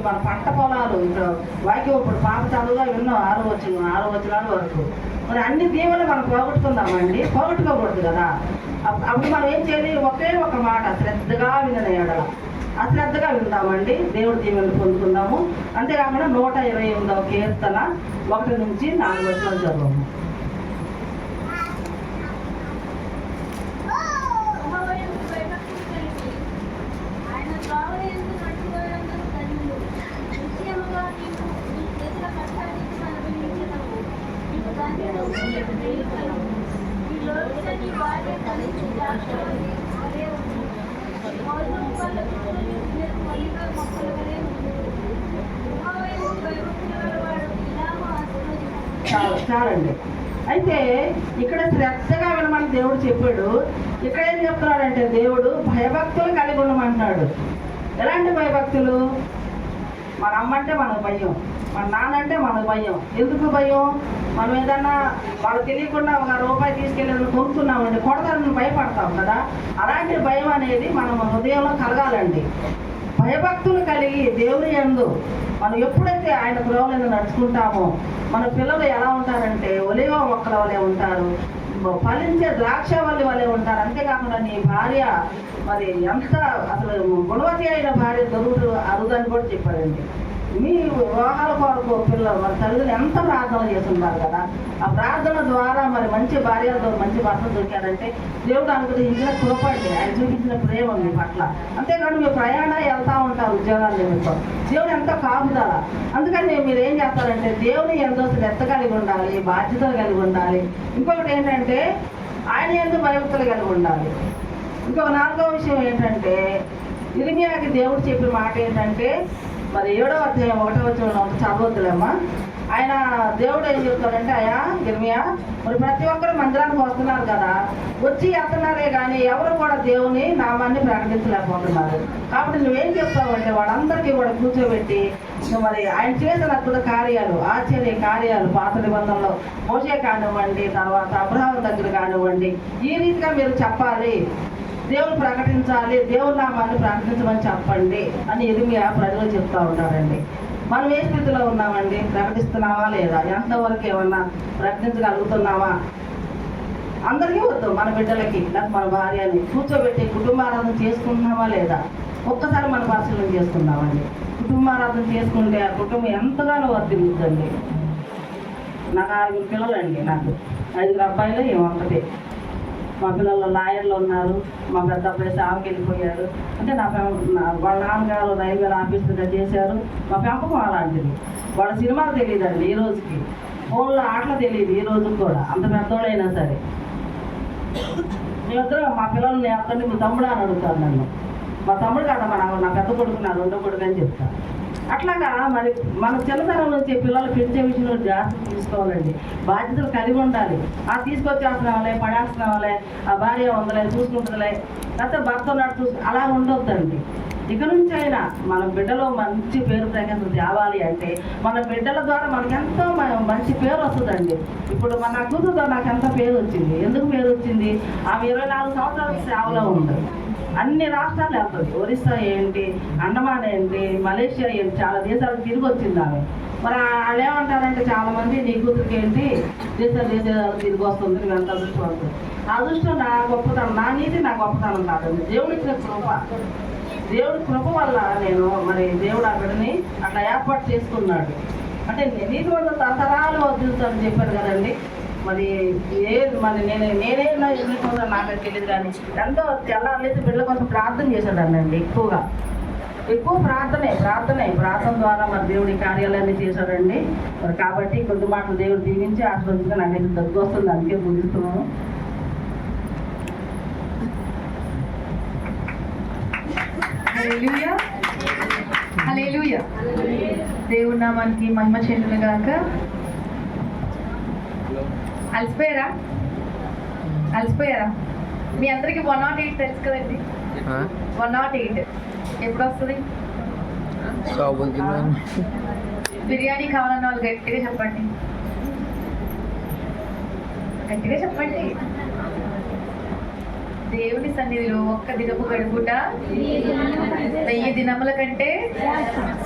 మన పంట పొలాలు ఇక్కడ వాక్యం ఇప్పుడు పాప చదువుగా విన్నాం 6 వచనాల వరకు. మరి అన్ని దీవెనలు మనం పోగొట్టుకుందామండి, పోగొట్టుకోకూడదు కదా. అప్పుడు మనం ఏం చేయాలి? ఒకే ఒక మాట శ్రద్ధగా వినని ఎడల అశ్రద్ధగా విందామండి, దేవుడి దీవెనలు పొందుకుందాము. అంతేకాకుండా 128వ కీర్తన 1 నుంచి 4 వచనాలు చదవము. చాలండి. అయితే ఇక్కడ శ్రద్ధగా వినమని దేవుడు చెప్పాడు. ఇక్కడ ఏం చెప్తున్నాడంటే దేవుడు భయభక్తులు కలిగి ఉండమంటున్నాడు. ఎలాంటి భయభక్తులు? మన అమ్మ అంటే మనకు భయం, మన నాన్న అంటే మనకు భయం. ఎందుకు భయం? మనం ఏదన్నా వాళ్ళు తెలియకుండా ఒక రూపాయి తీసుకెళ్ళి కొనుక్కున్నామండి, కొడతారని భయపడతాం కదా. అలాంటి భయం అనేది మనం హృదయంలో కలగాలండి. భయభక్తులు కలిగి దేవుని యందు మనం ఎప్పుడైతే ఆయన త్రోవలను నడుచుకుంటామో మన పిల్లలు ఎలా ఉంటారంటే ఒలివ మొక్కల వలె ఉంటారు, ఫలించే ద్రాక్ష వలె ఉంటారు. అంతేకాకుండా నీ భార్య మరి ఎంత అసలు గుణవతి అయిన భార్య దొరుకుతూ అరుదని కూడా చెప్పాడండి. మీ వివాహాల కొరకు పిల్లలు మరి తల్లిని ఎంత ప్రార్థన చేస్తున్నారు కదా. ఆ ప్రార్థన ద్వారా మరి మంచి భార్యతో మంచి భర్త దొరికారంటే దేవుడు అనుగ్రహించిన కృప అండి, ఆయన చూపించిన ప్రేమ మీ పట్ల. అంతేకాదు మీరు ప్రయాణం వెళ్తూ ఉంటారు ఉద్యోగాలు నిమిత్తం, దేవుడు ఎంతో కాపుదల. అందుకని మీరు ఏం చేస్తారంటే దేవుని ఎంతో శ్రద్ధ కలిగి ఉండాలి, బాధ్యతలు కలిగి ఉండాలి. ఇంకొకటి ఏంటంటే ఆయన ఎంతో భయభక్తులు కలిగి ఉండాలి. ఇంకొక 4వ విషయం ఏంటంటే ఇర్మియాకి దేవుడు చెప్పిన మాట ఏంటంటే మరి 7వ అధ్యాయం 1వ వచనం చదవద్దులేమ్మా. ఆయన దేవుడు ఏం చెప్తాడంటే, అయ్యా ఇర్మియా, మరి ప్రతి ఒక్కరు మందిరానికి వస్తున్నారు కదా, వచ్చి వెళ్తున్నారే కానీ ఎవరు కూడా దేవుని నామాన్ని ప్రకటించలేకపోతున్నారు. కాబట్టి నువ్వేం చెప్తావంటే వాళ్ళందరికీ కూడా కూర్చోబెట్టి మరి ఆయన చేసిన అద్భుత కార్యాలు, ఆశ్చర్య కార్యాలు పాత నిబంధనలో మోషే కానివ్వండి, తర్వాత అబ్రహాం దగ్గర కానివ్వండి, ఈ రీతిగా మీరు చెప్పాలి, దేవుని ప్రకటించాలి, దేవుని నామాన్ని ప్రకటించమని చెప్పండి అని ఇర్మియా ప్రజలు చెప్తూ ఉంటారండి. మనం ఏ స్థితిలో ఉన్నామండి? ప్రకటిస్తున్నావా లేదా? ఎంతవరకు ఏమన్నా ప్రకటించగలుగుతున్నావా? అందరికీ వద్దు, మన బిడ్డలకి లేకపోతే మన భార్యని కూర్చోబెట్టి కుటుంబారాధన చేసుకుంటున్నావా లేదా? ఒక్కసారి మన పరిశీలన చేసుకున్నామండి. కుటుంబారాధన చేసుకుంటే ఆ కుటుంబం ఎంతగానో వర్తిల్లుద్దండి. నాకు 6 పిల్లలండి, నాకు 5 అబ్బాయిలు ఏమంటది. మా పిల్లలు లాయర్లు ఉన్నారు, మా పెద్ద అబ్బాయి సాగుకి వెళ్ళిపోయారు. అంటే వాళ్ళ నాన్నగారు రైల్వే ఆఫీసర్గా చేశారు. మా పెంపకం అలాంటిది. వాళ్ళ సినిమాలు తెలియదండి ఈ రోజుకి, ఫోన్లో ఆటలు తెలియదు ఈ రోజుకి కూడా, అంత పెద్దోళ్ళైనా సరే. మేమిద్దరం మా పిల్లల్ని అతన్ని మీ తమ్ముడు అని అడుగుతారు నన్ను. మా తమ్ముడు కాదమ్మా, నా పెద్ద కొడుకు, నా 2వ కొడుకు అని చెప్తాను. అట్లాగా మరి మన చిన్నతనం నుంచి పిల్లలు పెంచే విషయంలో జాగ్రత్త తీసుకోవాలండి, బాధ్యతలు కలిగి ఉండాలి. ఆ తీసుకొచ్చేస్తున్నాంలే, పడేస్తున్నాంలే, ఆ భార్య ఉందలే, చూసుకుంటుందిలే, లేకపోతే భర్త ఉన్నట్టు అలా ఉండొద్దండి. ఇక నుంచి అయినా మన బిడ్డలో మంచి పేరు ప్రఖ్యాతులు తేవాలి అంటే మన బిడ్డల ద్వారా మనకి ఎంతో మంచి పేరు వస్తుందండి. ఇప్పుడు మన కూతురుతో నాకు ఎంత పేరు వచ్చింది. ఎందుకు పేరు వచ్చింది? ఆమె 24 సంవత్సరాల సేవలో ఉంటుంది, అన్ని రాష్ట్రాలు వెళ్తుంది. ఒరిస్సా ఏంటి, అండమాన్ ఏంటి, మలేషియా ఏంటి, చాలా దేశాలకు తిరిగి వచ్చింది ఆమె. మరి వాళ్ళు ఏమంటారంటే చాలామంది, నీ కూతురికి ఏంటి దేశాలు తిరిగి వస్తుంది, నువ్వు ఎంత అదృష్టం అవుతుంది. ఆ అదృష్టం నా గొప్పతనం, నా నీతి నా గొప్పతనం కాదండి, దేవుడు ఇచ్చిన కృప. దేవుడి కృప వల్ల నేను మరి దేవుడు ఆ బిడ్డని అట్లా ఏర్పాటు చేసుకున్నాడు. అంటే నీతి వల్ల తరతరాలు వదులుతానని చెప్పారు కదండి. మరి మరి నేనే నాకు తెలియదు కానీ ఎంతో తెల్లారైతే బిడ్డల కోసం ప్రార్థన చేశాడండి. ఎక్కువ ప్రార్థన ద్వారా మరి దేవుడి కార్యాలయాన్ని చేశాడండి. మరి కాబట్టి కొద్ది మాటలు దేవుడు దీవించి ఆశీర్వదించి నాకైతే దగ్గు వస్తుంది, అందుకే ముగిస్తున్నాను. హల్లెలూయా, హల్లెలూయా. దేవుడి నామానికి మహిమ చెందును గాక. అలసిపోయారా? మీ అందరికి 108 తెలుసు కదండి. 108 ఎప్పుడు వస్తుంది? బిర్యానీ కావాలన్న వాళ్ళు గట్టిగా చెప్పండి, దేవుని సన్నిధిలో ఒక్క దినము గడుపుట 1000 దినముల కంటే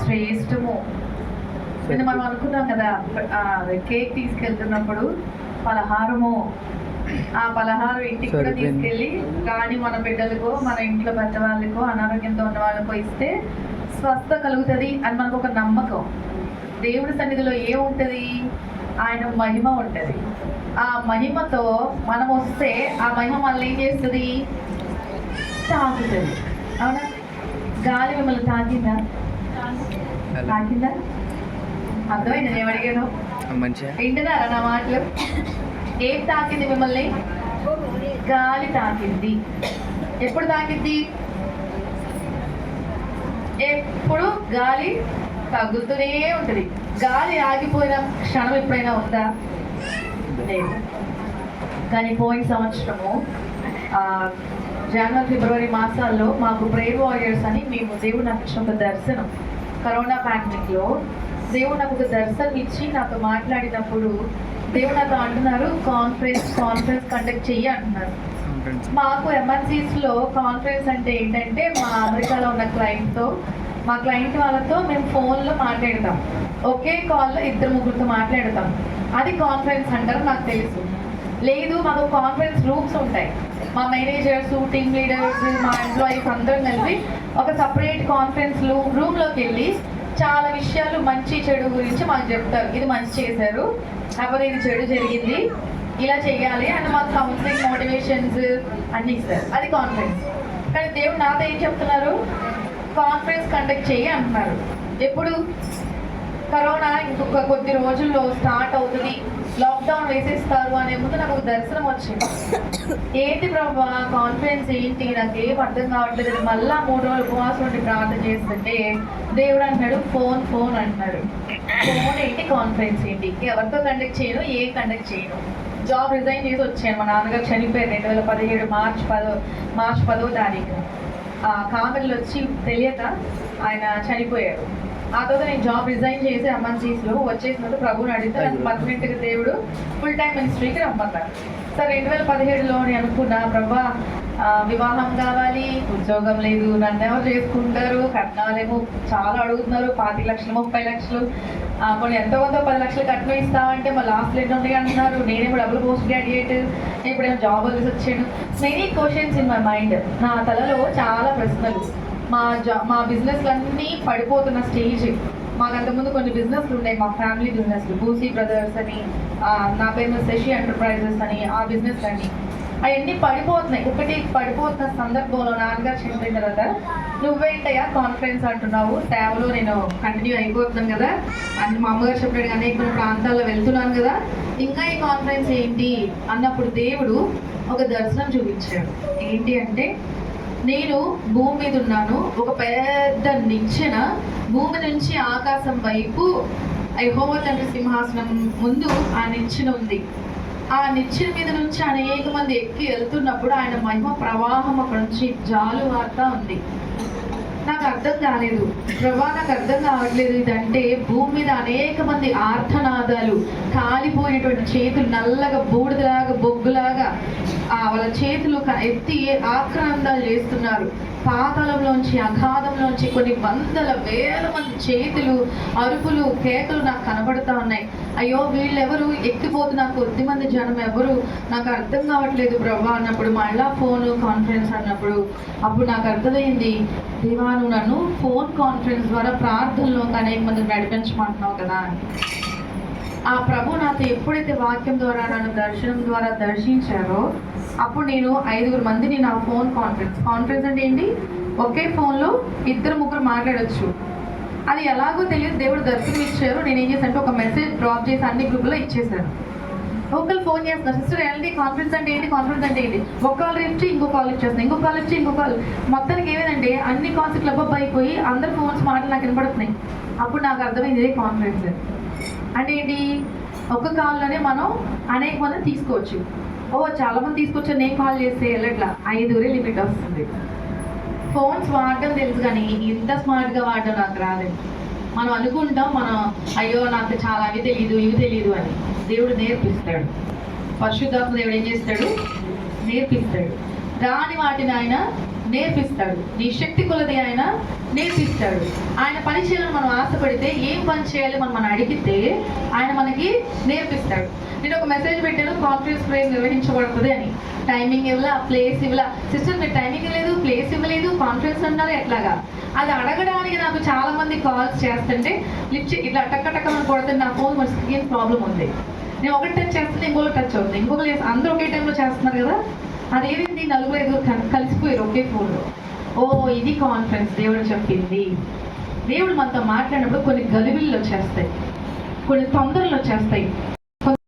శ్రేష్టము. నిన్న మనం అనుకున్నాం కదా, కేక్ తీసుకెళ్తున్నప్పుడు పలహారము, ఆ పలహారం ఇంటికి కూడా తీసుకెళ్ళి కానీ మన బిడ్డలకో మన ఇంట్లో పెద్దవాళ్ళకో అనారోగ్యంతో ఉన్న వాళ్ళకో ఇస్తే స్వస్థ కలుగుతుంది అని మనకు ఒక నమ్మకం. దేవుడి సన్నిధిలో ఏముంటుంది? ఆయన మహిమ ఉంటుంది. ఆ మహిమతో మనం వస్తే ఆ మహిమ మనల్ని ఏం చేస్తుంది? తాకుతుంది. అవునా? గాలి మిమ్మల్ని తాకిందా? అర్థమైంది నేను అడిగాను? వింటున్నారా నా మాటలు? ఏం తాకింది మిమ్మల్ని? గాలి తాకింది. ఎప్పుడు తాకింది? ఎప్పుడు గాలి తగ్గుతూనే ఉంటుంది. గాలి ఆగిపోయిన క్షణం ఎప్పుడైనా ఉందా? లేదు. కానీ పోయిన సంవత్సరము జనవరి ఫిబ్రవరి మాసాల్లో మాకు ప్రేయర్ వారియర్స్ అని మేము దేవుడు నాకు ఇచ్చిన ఒక దర్శనం, కరోనా పాండమిక్లో దేవుడు నాకు ఒక దర్శనం ఇచ్చి నాతో మాట్లాడినప్పుడు దేవుడు నాతో అంటున్నారు, కాన్ఫరెన్స్ కండక్ట్ చెయ్యి అంటున్నారు. మాకు ఎమర్జెన్సీస్లో కాన్ఫరెన్స్ అంటే ఏంటంటే మా అమెరికాలో ఉన్న క్లయింట్తో, మా క్లయింట్ వాళ్ళతో మేము ఫోన్లో మాట్లాడతాం. ఒకే కాల్లో 2-3తో మాట్లాడతాం. అది కాన్ఫరెన్స్ అంటారు నాకు తెలుసు. లేదు, మాకు కాన్ఫరెన్స్ రూమ్స్ ఉంటాయి. మా మేనేజర్స్, టీమ్ లీడర్స్, మా ఎంప్లాయీస్ అందరం కలిపి ఒక సపరేట్ కాన్ఫరెన్స్ రూమ్లోకి వెళ్ళి చాలా విషయాలు మంచి చెడు గురించి మాకు చెప్తారు. ఇది మంచి చేశారు, లేకపోతే ఇది చెడు జరిగింది, ఇలా చేయాలి అని మాకు కౌన్సిలింగ్, మోటివేషన్స్ అన్నీ ఇస్తారు. అది కాన్ఫరెన్స్. కానీ దేవుడు నాతో ఏం చెప్తున్నారు? కాన్ఫరెన్స్ కండక్ట్ చేయి అంటున్నారు. ఎప్పుడు? కరోనా ఇంకొక కొద్ది రోజుల్లో స్టార్ట్ అవుతుంది, లాక్డౌన్ వేసేస్తారు అనే ముందు నాకు ఒక దర్శనం వచ్చింది. ఏంటి ప్రభా కాన్ఫరెన్స్ ఏంటి? నాకేం అర్థం కావట్లేదు. మళ్ళా 3 రోజులు ఉపవాసం ఉండి ప్రార్థన చేస్తుంటే దేవుడు అంటున్నాడు ఫోన్ అంటున్నాడు. ఫోన్ ఏంటి? కాన్ఫరెన్స్ ఏంటి? ఎవరితో కండక్ట్ చేయను, ఏం కండక్ట్ చేయను. జాబ్ రిజైన్ చేసి వచ్చాను. మా నాన్నగారు చనిపోయారు 2017 మార్చ్ 10వ తారీఖున. కామెడీలు వచ్చి తెలియక ఆయన చనిపోయారు. ఆ తర్వాత నేను జాబ్ రిజైన్ చేసి ఎంఎన్సీస్లో వచ్చేసినప్పుడు ప్రభువుని అడిగితే నాకు పర్మనెంట్గా దేవుడు ఫుల్ టైం మినిస్ట్రీకి రమ్మన్నారు. సార్ 2017లో నేను అనుకున్నా, ప్రభా వివాహం కావాలి, ఉద్యోగం లేదు, నన్ను ఎవరు చేసుకుంటారు, కట్నాలేమో చాలా అడుగుతున్నారు, 25 లక్షలు 30 లక్షలు, కొన్ని ఎంతో కొంత 10 లక్షలు కట్నం ఇస్తామంటే మా లాస్ట్ లెట్ ఉంది అంటున్నారు. నేనేమో డబుల్ పోస్ట్ గ్రాడ్యుయేట్, ఇప్పుడేమో జాబ్ వదిలేసి వచ్చాను. Many questions in my mind. నా తలలో చాలా ప్రశ్నలు. మా బిజినెస్లు అన్నీ పడిపోతున్న స్టేజ్. మాకు అంతకుముందు కొన్ని బిజినెస్లు ఉన్నాయి, మా ఫ్యామిలీ బిజినెస్లు, బూసీ బ్రదర్స్ అని, నా పేరు శశి ఎంటర్ప్రైజెస్ అని, ఆ బిజినెస్ అని అవన్నీ పడిపోతున్నాయి. ఒకటి పడిపోతున్న సందర్భంలో నాన్నగారు చనిపోయిన తర్వాత నువ్వేంటయ్యా కాన్ఫరెన్స్ అంటున్నావు, సేవలో నేను కంటిన్యూ అయిపోతున్నాను కదా అని మా అమ్మగారు చెప్పాడు. అనేక ప్రాంతాల్లో వెళ్తున్నాను కదా, ఇంకా ఈ కాన్ఫరెన్స్ ఏంటి అన్నప్పుడు దేవుడు ఒక దర్శనం చూపించాడు. ఏంటి అంటే, నేను భూమి మీద ఉన్నాను, ఒక పెద్ద నిచ్చెన భూమి నుంచి ఆకాశం వైపు యెహోవా తండ్రి సింహాసనం ముందు ఆ నిచ్చెన ఉంది. ఆ నిచ్చెన మీద నుంచి అనేక మంది ఎక్కి వెళ్తున్నప్పుడు ఆయన మహిమ ప్రవాహం అక్కడ నుంచి జాలువారుతా ఉంది. నాకు అర్థం కాలేదు, ప్రభా నాకు అర్థం కావట్లేదు ఇదంటే. భూమి మీద అనేక మంది ఆర్తనాదాలు, కాలిపోయినటువంటి చేతులు, నల్లగా బూడిదలాగా బొగ్గులాగా వాళ్ళ చేతులు ఎత్తి ఆక్రాంతాలు చేస్తున్నారు. పాతాళంలోంచి, అగాధంలోంచి కొన్ని వందల వేల మంది చేతులు, అరుపులు, కేకలు నాకు కనబడుతూ ఉన్నాయి. అయ్యో వీళ్ళెవరు, ఎక్కిపోతున్న కొద్ది మంది జనం ఎవరు, నాకు అర్థం కావట్లేదు ప్రభా అన్నప్పుడు, మళ్ళా ఫోను కాన్ఫరెన్స్ అన్నప్పుడు అప్పుడు నాకు అర్థమైంది, దేవా నువ్వు నన్ను ఫోన్ కాన్ఫరెన్స్ ద్వారా ప్రార్థనలో అనేక మంది నడిపించమంటున్నావు కదా. ఆ ప్రభు నాతో ఎప్పుడైతే వాక్యం ద్వారా నన్ను దర్శనం ద్వారా దర్శించారో అప్పుడు నేను 5 మందిని నా ఫోన్ కాన్ఫరెన్స్ అంటే ఏంటి, ఒకే ఫోన్లో 2-3 మాట్లాడచ్చు. అది ఎలాగో తెలియదు, దేవుడు దర్శనం ఇచ్చారు. నేను ఏం చేశానంటే ఒక మెసేజ్ డ్రాప్ చేసి అన్ని గ్రూపులో ఇచ్చేసాను. ఒకళ్ళు ఫోన్ చేస్తున్నారు, సిస్టర్ ఏంటి కాన్ఫరెన్స్ అంటే ఏంటి, కాన్ఫరెన్స్ అంటే ఏంటి, ఒక కాల్ ఇచ్చి ఇంకో కాల్ ఇచ్చేస్తున్నాను, ఇంకో కాల్ ఇచ్చి ఇంకో కాల్. మొత్తానికి ఏమైందంటే అన్ని కాల్స్ క్లబ్ అప్ అయిపోయి అందరు ఫోన్స్ మాటలు నాకు వినపడుతున్నాయి. అప్పుడు నాకు అర్థమైంది ఇదే కాన్ఫరెన్స్ అంటే ఏంటి. ఒక కాల్లోనే మనం అనేక మంది తీసుకోవచ్చు. చాలా మంది తీసుకొచ్చారు, నేను కాల్ చేస్తే వెళ్ళట్లా, 5 లిమిట్ వస్తుంది. ఫోన్స్ వాడడం తెలుసు కానీ ఇంత స్మార్ట్గా వాడడం నాకు రాలేదు. మనం అనుకుంటాం అయ్యో నాకు చాలా అవి తెలియదు అని. దేవుడు నేర్పిస్తాడు. పరిశుద్ధాత్మ దేవుడు ఏం చేస్తాడు, నేర్పిస్తాడు. రాని వాటిని ఆయన నేర్పిస్తాడు. నీ శక్తి కొలది ఆయన నేర్పిస్తాడు. ఆయన పని చేయాలని మనం ఆశపడితే, ఏం పని చేయాలి మనం అడిగితే ఆయన మనకి నేర్పిస్తాడు. నేను ఒక మెసేజ్ పెట్టాను, కాన్ఫరెన్స్ ప్రేయర్ నిర్వహించబడుతుంది అని. టైమింగ్ ఇవ్వలా, ప్లేస్ ఇవ్వలా. సిస్టర్ మీరు టైమింగ్ ఇవ్వలేదు, ప్లేస్ ఇవ్వలేదు, కాన్ఫరెన్స్ అన్నారు, ఎట్లాగా? అది అడగడానికి నాకు చాలా మంది కాల్స్ చేస్తుంటే లిఫ్ట్ ఇట్లా టక్కటక్కమని కొడితే నా ఫోన్ మరి స్క్రీన్ ప్రాబ్లం ఉంది. నేను ఒకటి టచ్ చేస్తే ఇంకొకటి టచ్ అవుతుంది, ఇంకొకరు అందరూ ఒకే టైంలో చేస్తున్నారు కదా. అదేవింది నలుగురు ఐదుగురు కలిసిపోయారు ఒకే ఫోన్లో. ఓ ఇది కాన్ఫరెన్స్, దేవుడు చెప్పింది. దేవుడు మనతో మాట్లాడినప్పుడు కొన్ని గలిబిళ్ళు వచ్చేస్తాయి, కొన్ని తొందరలు వచ్చేస్తాయి,